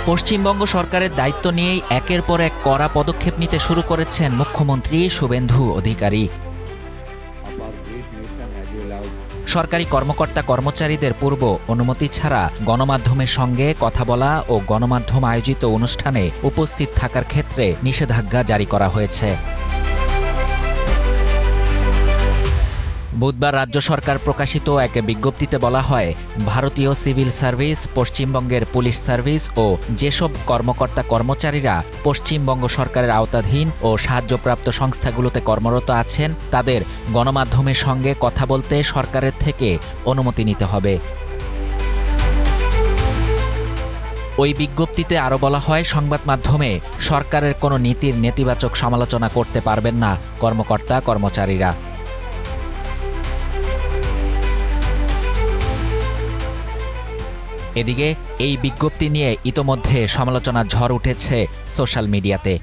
পশ্চিমবঙ্গ সরকারের দায়িত্ব নিয়েই একের পর এক কড়া পদক্ষেপ নিতে শুরু করেছেন মুখ্যমন্ত্রী শুভেন্দু অধিকারী। সরকারি কর্মকর্তা কর্মচারীদের পূর্ব অনুমতি ছাড়া গণমাধ্যমের সঙ্গে কথা বলা ও গণমাধ্যম আয়োজিত অনুষ্ঠানে উপস্থিত থাকার ক্ষেত্রে নিষেধাজ্ঞা জারি করা হয়েছে। বুধবার রাজ্য সরকার প্রকাশিত এক বিজ্ঞপ্তিতে বলা হয়, ভারতীয় সিভিল সার্ভিস, পশ্চিমবঙ্গের পুলিশ সার্ভিস ও যেসব কর্মকর্তা কর্মচারীরা পশ্চিমবঙ্গ সরকারের আওতাধীন ও সাহায্যপ্রাপ্ত সংস্থাগুলোতে কর্মরত আছেন তাদের গণমাধ্যমের সঙ্গে কথা বলতে সরকারের থেকে অনুমতি নিতে হবে। ওই বিজ্ঞপ্তিতে আরও বলা হয়, সংবাদ মাধ্যমে সরকারের কোনো নীতির নেতিবাচক সমালোচনা করতে পারবেন না কর্মকর্তা কর্মচারীরা। এদিকে এই বিজ্ঞপ্তি নিয়ে ইতোমধ্যে সমালোচনার ঝড় উঠেছে সোশ্যাল মিডিয়াতে।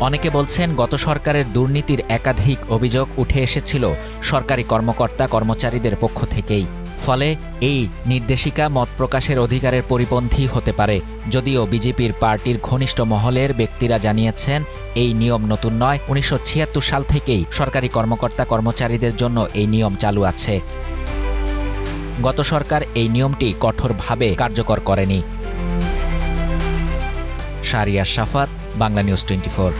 অনেকে বলছেন, গত সরকারের দুর্নীতির একাধিক অভিযোগ উঠে এসেছিল সরকারি কর্মকর্তা কর্মচারীদের পক্ষ থেকেই। ফলে এই নির্দেশিকা মত প্রকাশের অধিকারের পরিপন্থী হতে পারে। যদিও বিজেপির পার্টির ঘনিষ্ঠ মহলের ব্যক্তিরা জানিয়েছেন, এই নিয়ম নতুন নয়। 1976 সাল থেকেই সরকারি কর্মকর্তা কর্মচারীদের জন্য এই নিয়ম চালু আছে। গত সরকার এই নিয়মটি কঠোরভাবে কার্যকর করেনি। শাহরিয়ার শাফাত, বাংলা নিউজ 24।